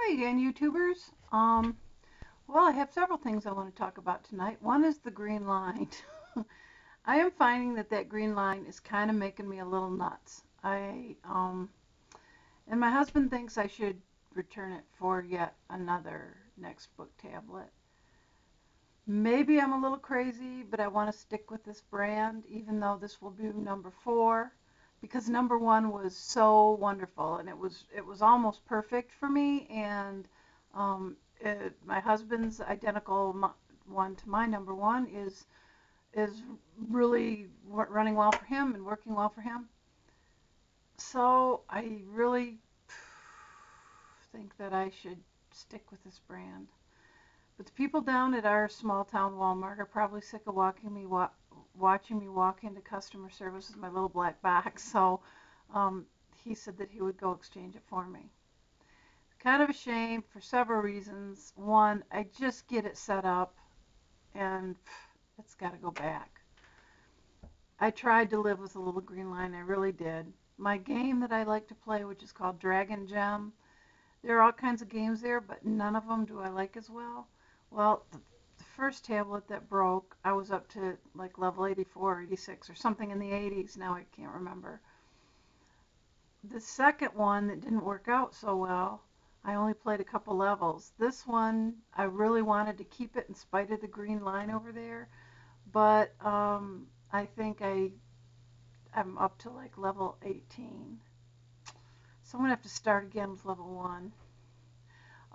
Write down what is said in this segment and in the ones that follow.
Hi again, YouTubers. Well, I have several things I want to talk about tonight. One is the green line. I am finding that green line is kind of making me a little nuts. And my husband thinks I should return it for yet another Nextbook tablet. Maybe I'm a little crazy, but I want to stick with this brand, even though this will be number 4, because number 1 was so wonderful, and it was almost perfect for me. And my husband's identical one to my number 1 is really running well for him and working well for him. So I really think that I should stick with this brand. But the people down at our small town Walmart are probably sick of watching me walk into customer service with my little black box. So he said that he would go exchange it for me. Kind of a shame for several reasons. One, I just get it set up and it's got to go back. I tried to live with a little green line. I really did. My game that I like to play, which is called Dragon Gem, there are all kinds of games there, but none of them do I like as well. Well, the first tablet that broke, I was up to like level 84 or 86 or something in the 80s. Now I can't remember. The second one that didn't work out so well, I only played a couple levels. This one, I really wanted to keep it in spite of the green line over there, but I think I'm up to like level 18. So I'm gonna have to start again with level 1.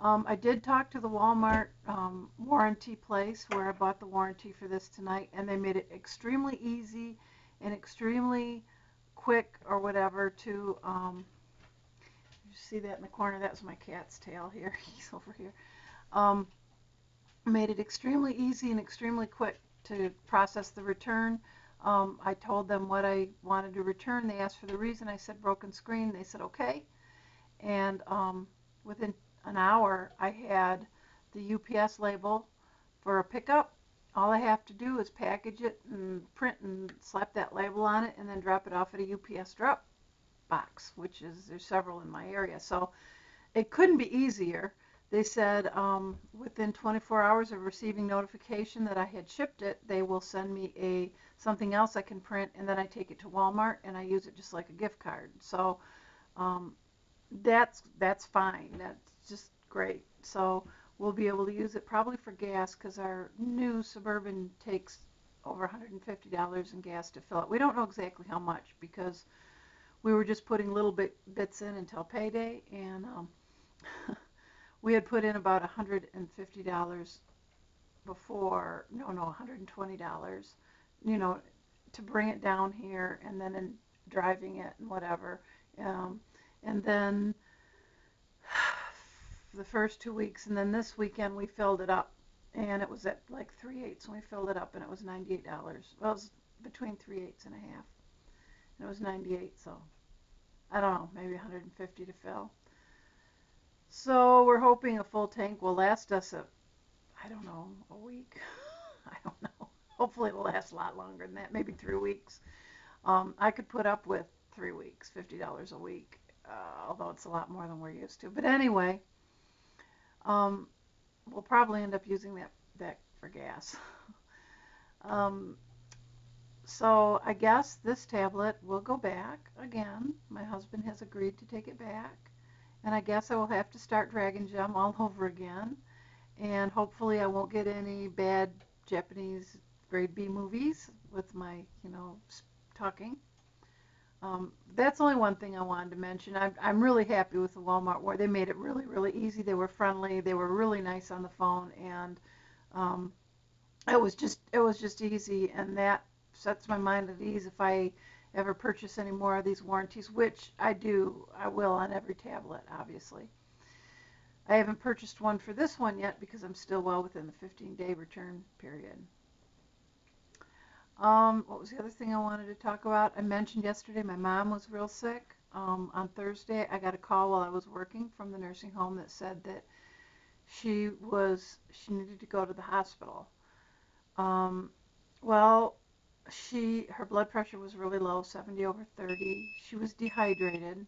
I did talk to the Walmart warranty place where I bought the warranty for this tonight, and they made it extremely easy and extremely quick or whatever to, you see that in the corner? That was my cat's tail here. He's over here. Um, Made it extremely easy and extremely quick to process the return. I told them what I wanted to return. They asked for the reason. I said broken screen. They said okay. And within an hour, I had the UPS label for a pickup. All I have to do is package it and print and slap that label on it and then drop it off at a UPS drop box, which is, there's several in my area. So it couldn't be easier. They said within 24 hours of receiving notification that I had shipped it, they will send me something else I can print, and then I take it to Walmart and I use it just like a gift card. So um, that's fine. That's just great. So we'll be able to use it probably for gas because our new Suburban takes over $150 in gas to fill it. We don't know exactly how much because we were just putting little bits in until payday, and we had put in about $150 before, no, $120, you know, to bring it down here and then in driving it and whatever. Um, and then the first 2 weeks, and then this weekend we filled it up, and it was at like 3/8, and we filled it up, and it was $98. Well, it was between 3/8 and a half, and it was 98. So I don't know, maybe 150 to fill. So we're hoping a full tank will last us I don't know, a week. I don't know. Hopefully it'll last a lot longer than that, maybe 3 weeks. I could put up with 3 weeks, $50 a week, although it's a lot more than we're used to. But anyway, um, we'll probably end up using that for gas. Um, so I guess this tablet will go back again. My husband has agreed to take it back. And I guess I will have to start Dragon Gem all over again. And hopefully I won't get any bad Japanese grade B movies with my, talking. That's only one thing I wanted to mention. I'm really happy with the Walmart where they made it really, really easy. They were friendly. They were really nice on the phone, and um, it was just easy, and that sets my mind at ease if I ever purchase any more of these warranties, which I will on every tablet, obviously. I haven't purchased one for this one yet because I'm still well within the 15-day return period. What was the other thing I wanted to talk about? I mentioned yesterday my mom was real sick. On Thursday, I got a call while I was working from the nursing home that said that she needed to go to the hospital. Um, well, her blood pressure was really low, 70 over 30. She was dehydrated.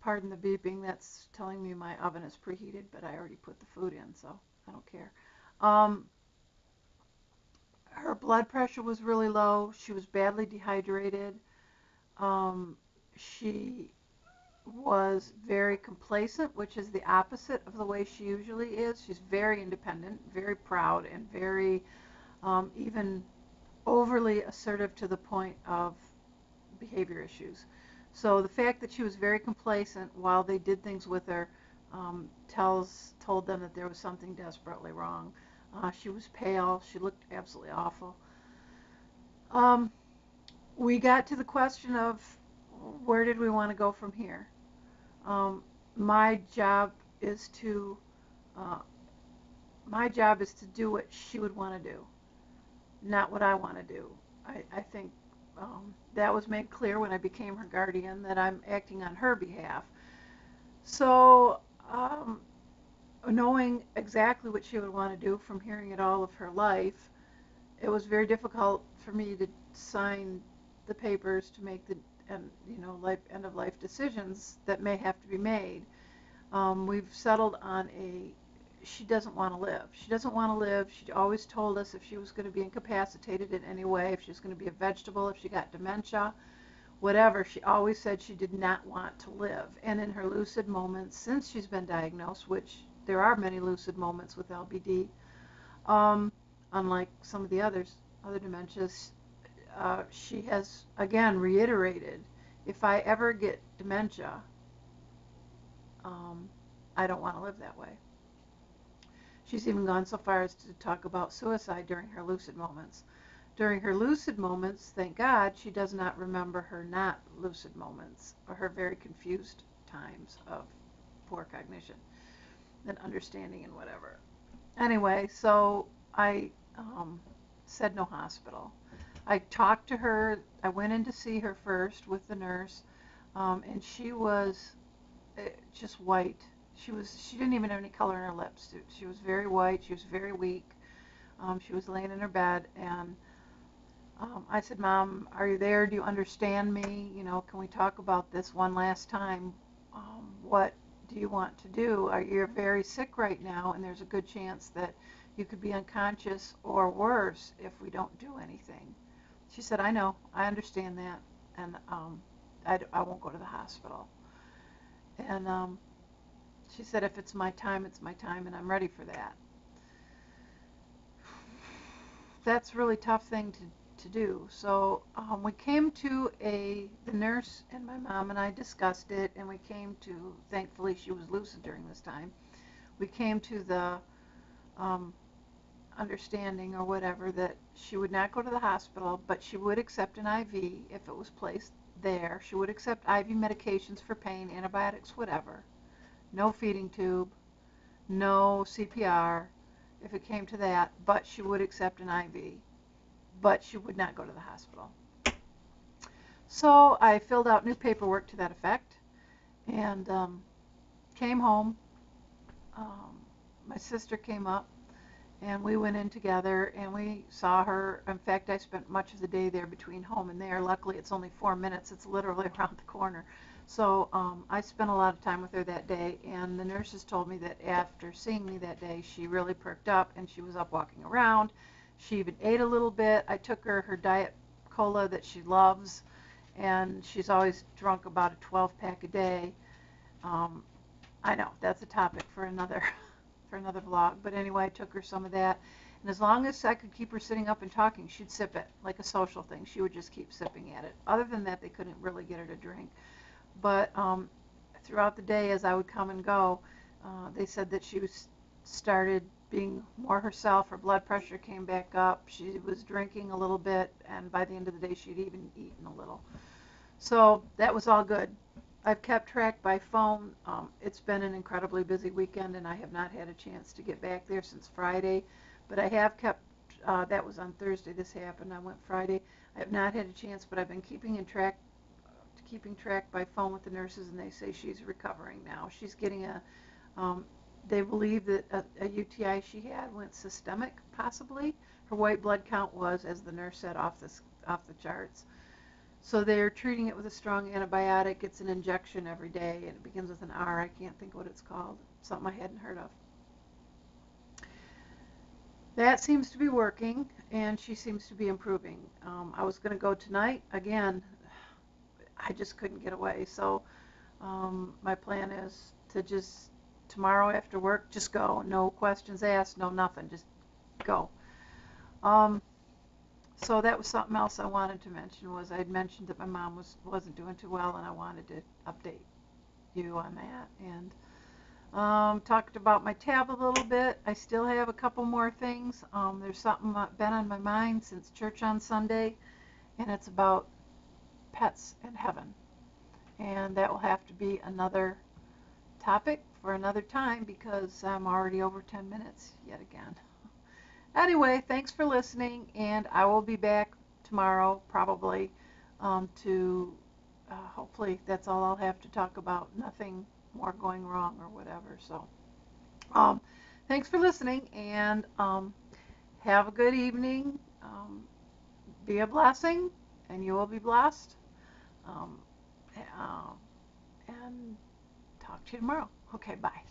Pardon the beeping. That's telling me my oven is preheated, but I already put the food in, so I don't care. Um, Her blood pressure was really low. She was badly dehydrated. She was very complacent, which is the opposite of the way she usually is. She's very independent, very proud, and very even overly assertive to the point of behavior issues. So the fact that she was very complacent while they did things with her told them that there was something desperately wrong. She was pale. She looked absolutely awful. Um, we got to the question of where did we want to go from here. Um, my job is to uh, my job is to do what she would want to do, not what I want to do. I think that was made clear when I became her guardian that I'm acting on her behalf. So, knowing exactly what she would want to do from hearing it all of her life, it was very difficult for me to sign the papers to make the end of life decisions that may have to be made. We've settled on she doesn't want to live. She doesn't want to live. She always told us if she was going to be incapacitated in any way, if she was going to be a vegetable, if she got dementia, whatever, she always said she did not want to live. And in her lucid moments, since she's been diagnosed, which there are many lucid moments with LBD, um, unlike some of the other dementias, she has again reiterated, if I ever get dementia, um, I don't want to live that way. She's even gone so far as to talk about suicide during her lucid moments. During her lucid moments, thank God, she does not remember her not lucid moments or her very confused times of poor cognition and understanding and whatever. Anyway, so I said no hospital. I talked to her. I went in to see her first with the nurse, and she was just white. She didn't even have any color in her lips. She was very white. She was very weak. She was laying in her bed, and I said, Mom, are you there? Do you understand me? Can we talk about this one last time? What do you want to do? You're very sick right now, and there's a good chance that you could be unconscious or worse if we don't do anything. She said, I know, I understand that, and I won't go to the hospital. And she said, if it's my time, it's my time, and I'm ready for that. That's a really tough thing to do. So we came to the nurse and my mom and I discussed it, and we came to, thankfully she was lucid during this time, we came to the understanding or whatever that she would not go to the hospital, but she would accept an IV if it was placed there. She would accept IV medications for pain, antibiotics, whatever. No feeding tube, no CPR if it came to that, but she would accept an IV. But she would not go to the hospital. So I filled out new paperwork to that effect and came home. My sister came up and we went in together and we saw her. In fact, I spent much of the day there between home and there. Luckily, it's only 4 minutes. It's literally around the corner. So I spent a lot of time with her that day, and the nurses told me that after seeing me that day, she really perked up and she was up walking around. She even ate a little bit. I took her Diet Cola that she loves, and she's always drunk about a 12-pack a day. I know that's a topic for another for another vlog, but anyway, I took her some of that, and as long as I could keep her sitting up and talking, she'd sip it like a social thing. She would just keep sipping at it. Other than that, they couldn't really get her to drink. But throughout the day, as I would come and go, they said that she started being more herself. Her blood pressure came back up. She was drinking a little bit, and by the end of the day, she'd even eaten a little. So that was all good. I've kept track by phone. It's been an incredibly busy weekend, and I have not had a chance to get back there since Friday. But I have kept, that was on Thursday this happened. I went Friday. I have not had a chance, but I've been keeping track by phone with the nurses, and they say she's recovering now. She's getting they believe that a UTI she had went systemic, possibly. Her white blood count was, as the nurse said, off the charts. So they're treating it with a strong antibiotic. It's an injection every day, and it begins with an R. I can't think what it's called. Something I hadn't heard of. That seems to be working, and she seems to be improving. I was going to go tonight. Again, I just couldn't get away. So my plan is to just tomorrow after work, just go. No questions asked, no nothing. Just go. Um, so that was something else I wanted to mention. Was I'd mentioned that my mom wasn't doing too well, and I wanted to update you on that. And talked about my tab a little bit. I still have a couple more things. There's something been on my mind since church on Sunday, and it's about pets in heaven. And that will have to be another topic for another time because I'm already over 10 minutes yet again. Anyway, thanks for listening, and I will be back tomorrow probably to hopefully that's all I'll have to talk about. Nothing more going wrong or whatever. So thanks for listening, and have a good evening. Be a blessing, and you will be blessed. Um, uh, and talk to you tomorrow. Okay, bye.